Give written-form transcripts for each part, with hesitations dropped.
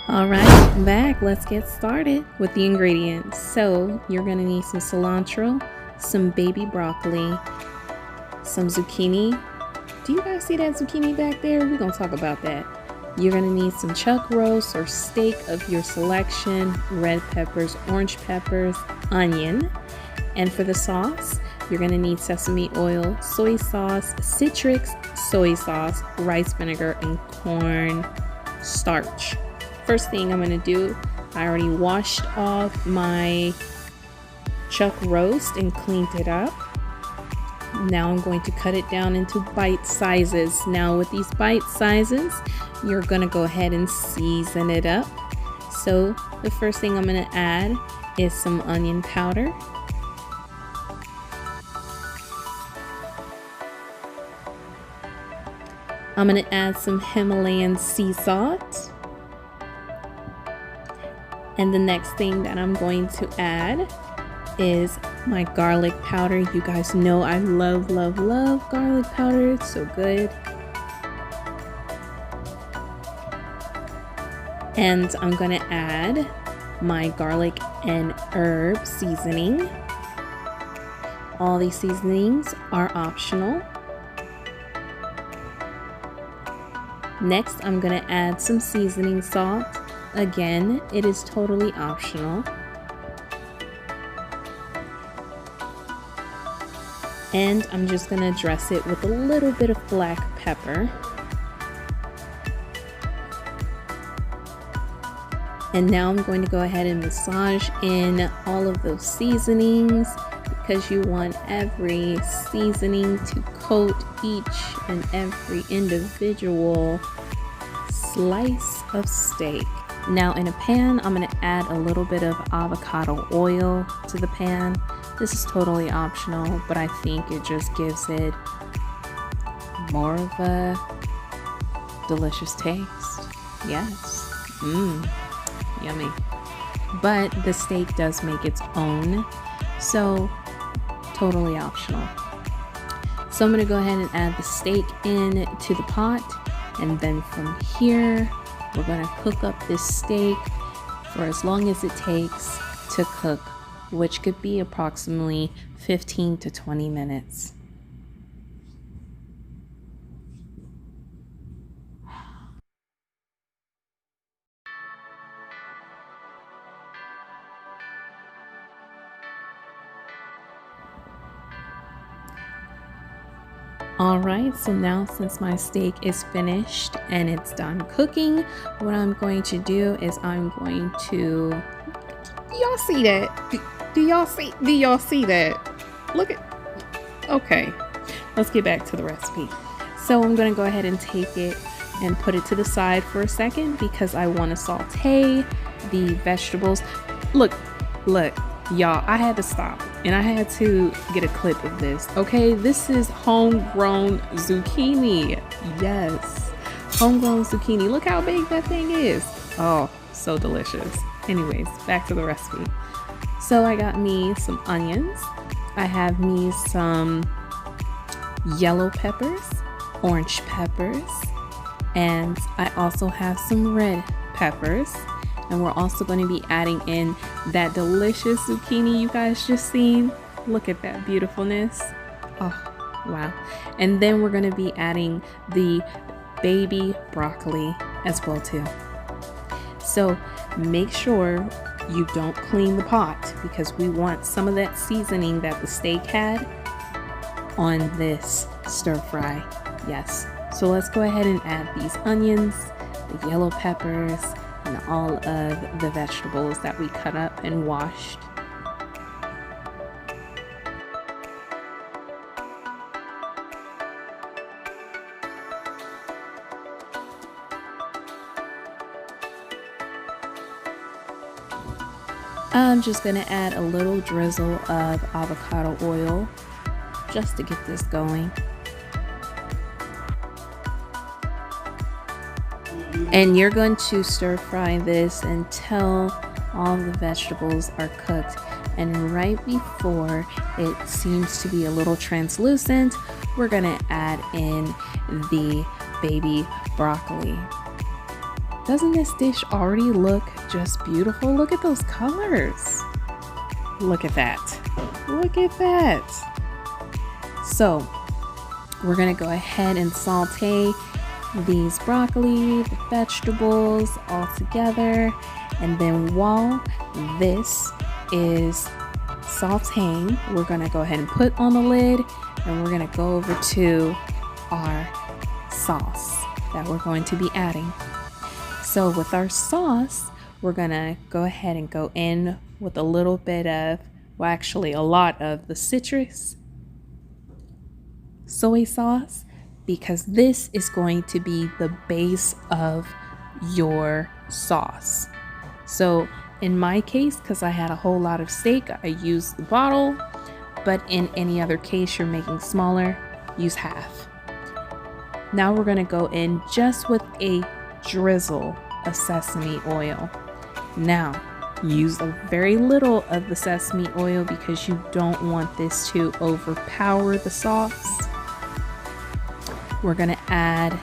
All right, I'm back. Let's get started with the ingredients. So you're gonna need some cilantro, some baby broccoli, some zucchini. Do you guys see that zucchini back there? We're gonna talk about that. You're gonna need some chuck roast or steak of your selection, red peppers, orange peppers, onion. And for the sauce, you're gonna need sesame oil, soy sauce, citrix, soy sauce, rice vinegar, and corn starch. First thing I'm gonna do, I already washed off my chuck roast and cleaned it up. Now I'm going to cut it down into bite sizes. Now with these bite sizes, you're gonna go ahead and season it up. So the first thing I'm gonna add is some onion powder. I'm gonna add some Himalayan sea salt. And the next thing that I'm going to add is my garlic powder. You guys know I love garlic powder. It's so good. And I'm gonna add my garlic and herb seasoning. All these seasonings are optional. Next, I'm gonna add some seasoning salt. Again, it is totally optional. And I'm just gonna dress it with a little bit of black pepper. And now I'm going to go ahead and massage in all of those seasonings because you want every seasoning to coat each and every individual slice of steak. Now in a pan, I'm gonna add a little bit of avocado oil to the pan. This is totally optional, but I think it just gives it more of a delicious taste. Yes, yummy. But the steak does make its own, so totally optional. So I'm gonna go ahead and add the steak in to the pot, and then from here, we're gonna cook up this steak for as long as it takes to cook, which could be approximately 15 to 20 minutes. Alright, so now since my steak is finished and it's done cooking, what I'm going to do is I'm going to... Do y'all see that? Do y'all see that? Look at... Okay, let's get back to the recipe. So I'm going to go ahead and take it and put it to the side for a second because I want to saute the vegetables. Look, y'all, I had to stop and I had to get a clip of this. Okay, this is homegrown zucchini. Yes, homegrown zucchini. Look how big that thing is. Oh, so delicious. Anyways, back to the recipe. So I got me some onions. I have me some yellow peppers, orange peppers, and I also have some red peppers. And we're also going to be adding in that delicious zucchini you guys just seen. Look at that beautifulness. Oh, wow. And then we're going to be adding the baby broccoli as well too. So make sure you don't clean the pot because we want some of that seasoning that the steak had on this stir fry. Yes. So let's go ahead and add these onions, the yellow peppers, and all of the vegetables that we cut up and washed. I'm just gonna add a little drizzle of avocado oil just to get this going. And you're going to stir fry this until all the vegetables are cooked. And right before it seems to be a little translucent, we're gonna add in the baby broccoli. Doesn't this dish already look just beautiful? Look at those colors. Look at that. Look at that. So we're gonna go ahead and saute these broccoli, the vegetables all together. And then while this is sauteing, we're gonna go ahead and put on the lid and we're gonna go over to our sauce that we're going to be adding. So with our sauce, we're gonna go ahead and go in with a little bit of, well, actually a lot of the citrus soy sauce, because this is going to be the base of your sauce. So in my case, because I had a whole lot of steak, I used the bottle, but in any other case you're making smaller, use half. Now we're gonna go in just with a drizzle of sesame oil. Now, use a very little of the sesame oil because you don't want this to overpower the sauce. We're gonna add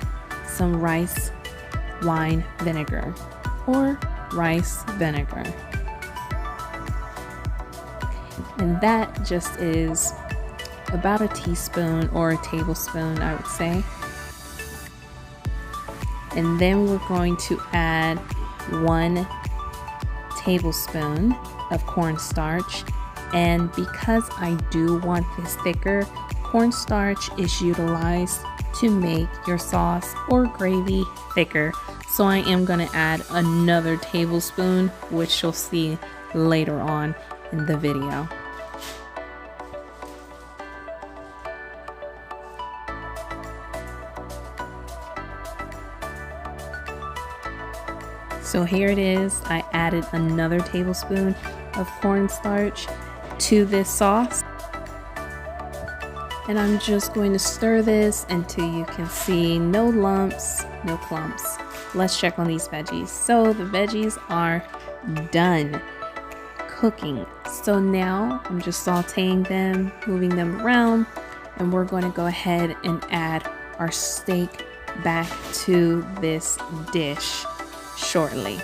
some rice wine vinegar or rice vinegar. And that just is about a teaspoon or a tablespoon, I would say. And then we're going to add 1 tablespoon of cornstarch. And because I do want this thicker, cornstarch is utilized to make your sauce or gravy thicker. So I am going to add another tablespoon, which you'll see later on in the video. So here it is. I added another tablespoon of cornstarch to this sauce. And I'm just going to stir this until you can see no lumps, no clumps. Let's check on these veggies. So the veggies are done cooking. So now I'm just sauteing them, moving them around, and we're going to go ahead and add our steak back to this dish shortly.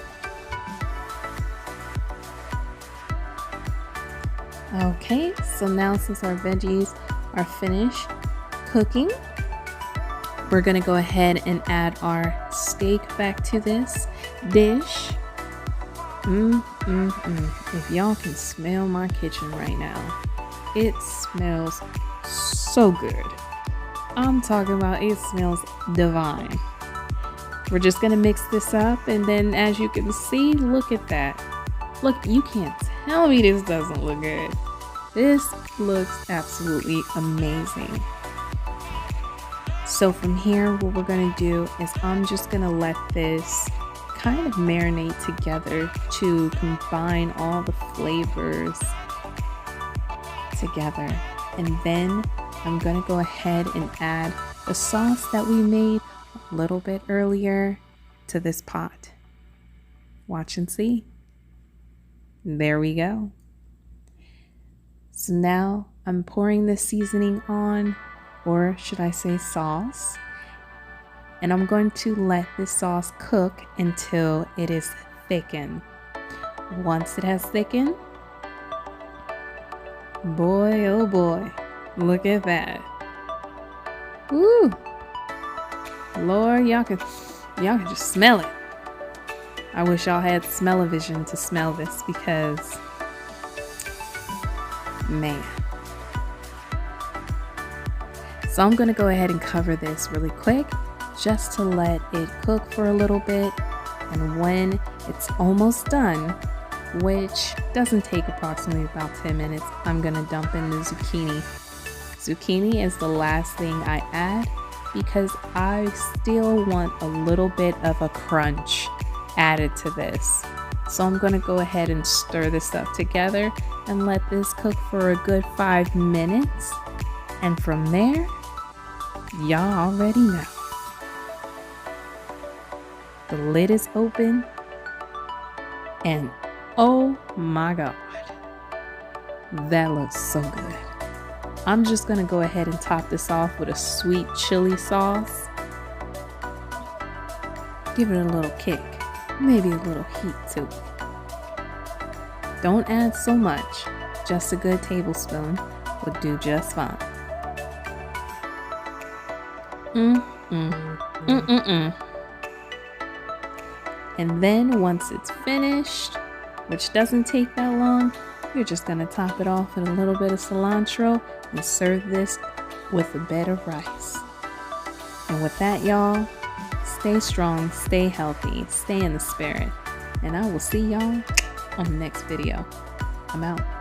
Okay, so now since our veggies are finished cooking, we're gonna go ahead and add our steak back to this dish. If y'all can smell my kitchen right now, it smells so good. I'm talking about it smells divine. We're just gonna mix this up, and then as you can see, look at that. Look, you can't tell me this doesn't look good. This looks absolutely amazing. So from here, what we're gonna do is I'm just gonna let this kind of marinate together to combine all the flavors together. And then I'm gonna go ahead and add the sauce that we made a little bit earlier to this pot. Watch and see. There we go. So now I'm pouring this seasoning on, or should I say sauce, and I'm going to let this sauce cook until it is thickened. Once it has thickened, boy oh boy, look at that. Woo! Lord, y'all can just smell it. I wish y'all had smell-o-vision to smell this, because man. So I'm gonna go ahead and cover this really quick just to let it cook for a little bit, and when it's almost done, which doesn't take approximately about 10 minutes, I'm gonna dump in the zucchini. Zucchini is the last thing I add because I still want a little bit of a crunch added to this. So I'm gonna go ahead and stir this up together and let this cook for a good 5 minutes. And from there, y'all already know. The lid is open, and oh my God, that looks so good. I'm just gonna go ahead and top this off with a sweet chili sauce. Give it a little kick. Maybe a little heat too. Don't add so much. Just a good tablespoon would do just fine. And then once it's finished, which doesn't take that long, you're just gonna top it off with a little bit of cilantro and serve this with a bed of rice. And with that, y'all, stay strong, stay healthy, stay in the spirit. And I will see y'all on the next video. I'm out.